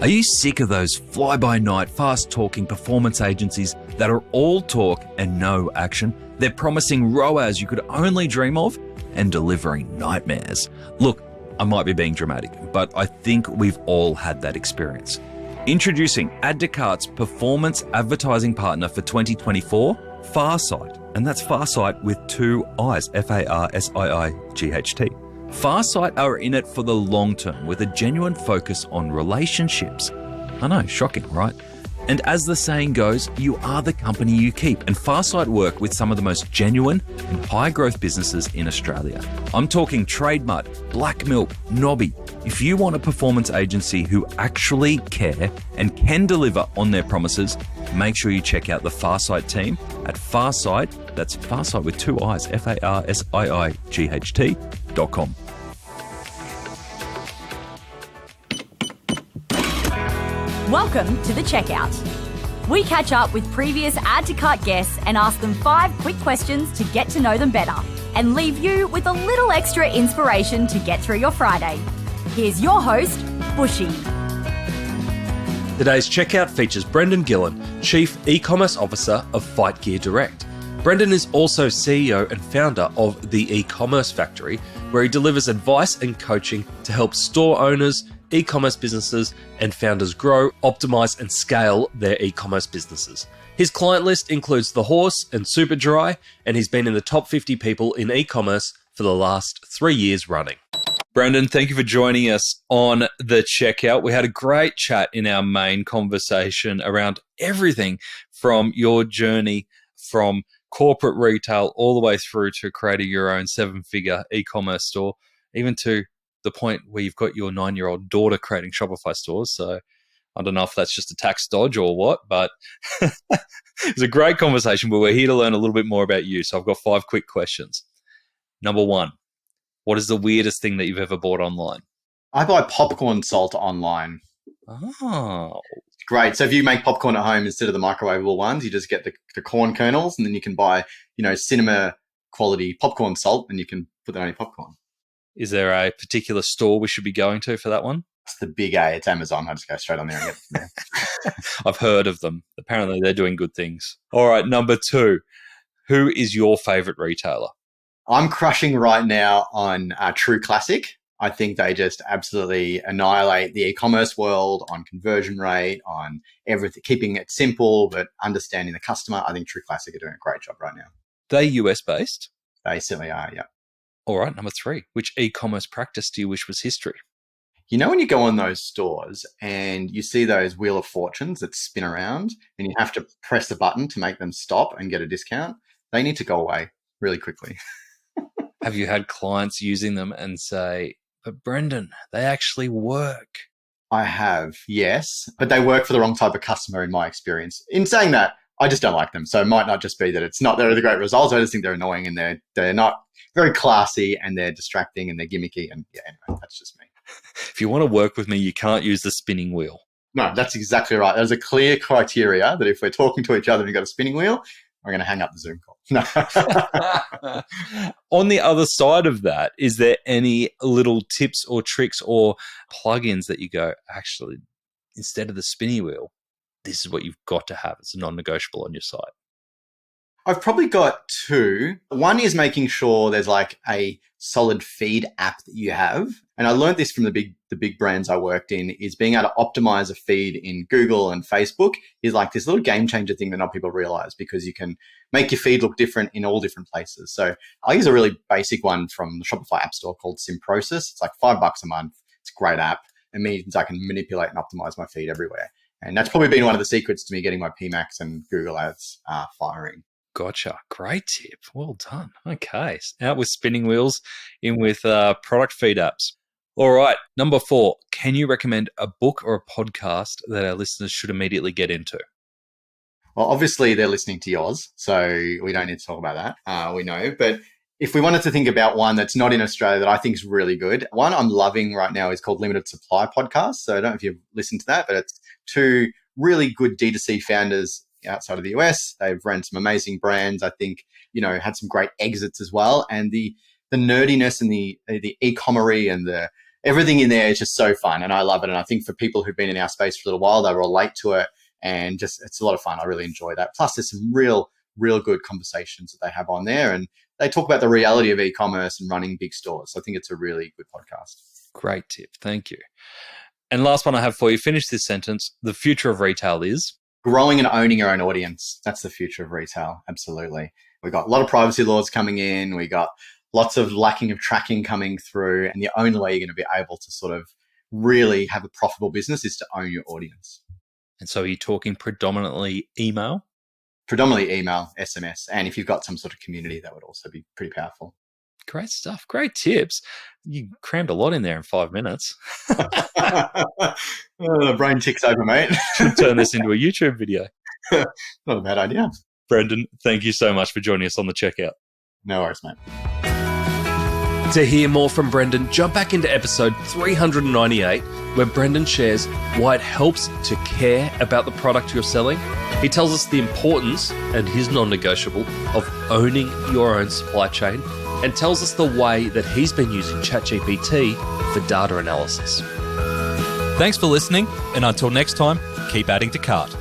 Are you sick of those fly-by-night, fast-talking performance agencies that are all talk and no action? They're promising ROAS you could only dream of and delivering nightmares. Look, I might be being dramatic, but I think we've all had that experience. Introducing Add to Cart's performance advertising partner for 2024, Farsight. And that's Farsight with two I's, Farsight. Farsight are in it for the long term with a genuine focus on relationships. I know, shocking, right? And as the saying goes, you are the company you keep. And Farsight work with some of the most genuine and high growth businesses in Australia. I'm talking Trademark, Black Milk, Nobby. If you want a performance agency who actually care and can deliver on their promises, make sure you check out the Farsight team at Farsight, that's Farsight with two I's, Farsight.com. Welcome to The Checkout. We catch up with previous Add to Cart guests and ask them 5 quick questions to get to know them better and leave you with a little extra inspiration to get through your Friday. Here's your host, Bushy. Today's checkout features Brendan Gillen, Chief Ecommerce Officer of Fight Gear Direct. Brendan is also CEO and founder of the Ecommerce Factory, where he delivers advice and coaching to help store owners, e-commerce businesses and founders grow, optimize and scale their e-commerce businesses. His client list includes the Horse and Superdry, and he's been in the top 50 people in e-commerce for the last 3 years running. Brendan, thank you for joining us on The Checkout. We had a great chat in our main conversation around everything from your journey from corporate retail all the way through to creating your own 7-figure e-commerce store, even to the point where you've got your 9-year-old daughter creating Shopify stores. So I don't know if that's just a tax dodge or what, but it's a great conversation, but we're here to learn a little bit more about you. So I've got 5 quick questions. Number 1, what is the weirdest thing that you've ever bought online? I buy popcorn salt online. Oh. Great. So if you make popcorn at home instead of the microwavable ones, you just get the corn kernels and then you can buy, cinema quality popcorn salt and you can put that on your popcorn. Is there a particular store we should be going to for that one? It's the big A. It's Amazon. I just go straight on there and get it from there. I've heard of them. Apparently they're doing good things. All right, number 2. Who is your favorite retailer? I'm crushing right now on True Classic. I think they just absolutely annihilate the e-commerce world on conversion rate, on everything, keeping it simple, but understanding the customer. I think True Classic are doing a great job right now. They're US-based? They certainly are, yeah. All right, number 3. Which e-commerce practice do you wish was history? When you go in those stores and you see those Wheel of Fortunes that spin around and you have to press a button to make them stop and get a discount, they need to go away really quickly. Have you had clients using them and say, but Brendan, they actually work? I have, yes, but they work for the wrong type of customer in my experience. In saying that, I just don't like them. So it might not just be that they're the great results. I just think they're annoying and they're not very classy and they're distracting and they're gimmicky. And yeah, anyway, that's just me. If you want to work with me, you can't use the spinning wheel. No, that's exactly right. There's a clear criteria that if we're talking to each other and you've got a spinning wheel, we're going to hang up the Zoom call. No. On the other side of that, is there any little tips or tricks or plugins that you go, actually, instead of the spinning wheel, this is what you've got to have. It's a non-negotiable on your site. I've probably got 2. One is making sure there's like a solid feed app that you have. And I learned this from the big brands I worked in, is being able to optimize a feed in Google and Facebook is like this little game changer thing that not people realize, because you can make your feed look different in all different places. So I use a really basic one from the Shopify App Store called Simprocess. It's like $5 a month. It's a great app. It means I can manipulate and optimize my feed everywhere. And that's probably been one of the secrets to me getting my PMAX and Google ads firing. Gotcha. Great tip. Well done. Okay. Out with spinning wheels, in with product feed apps. All right. Number 4, can you recommend a book or a podcast that our listeners should immediately get into? Well, obviously they're listening to yours, so we don't need to talk about that. We know. But if we wanted to think about one that's not in Australia that I think is really good, one I'm loving right now is called Limited Supply Podcast. So I don't know if you've listened to that, but it's 2 really good D2C founders outside of the US. They've run some amazing brands. I think, had some great exits as well. And the nerdiness and the e-commerce and the everything in there is just so fun, and I love it. And I think for people who've been in our space for a little while, they relate to it, and just it's a lot of fun. I really enjoy that. Plus, there's some real good conversations that they have on there, and they talk about the reality of e-commerce and running big stores. So I think it's a really good podcast. Great tip. Thank you. And last one I have for you, finish this sentence. The future of retail is? Growing and owning your own audience. That's the future of retail. Absolutely. We got a lot of privacy laws coming in. We got lots of lacking of tracking coming through. And the only way you're going to be able to sort of really have a profitable business is to own your audience. And so are you talking predominantly email? Predominantly email, SMS. And if you've got some sort of community, that would also be pretty powerful. Great stuff. Great tips. You crammed a lot in there in 5 minutes. The brain ticks over, mate. Should turn this into a YouTube video. Not a bad idea. Brendan, thank you so much for joining us on the checkout. No worries, mate. To hear more from Brendan, jump back into episode 398, where Brendan shares why it helps to care about the product you're selling. He tells us the importance, and his non-negotiable, of owning your own supply chain, and tells us the way that he's been using ChatGPT for data analysis. Thanks for listening, and until next time, keep adding to cart.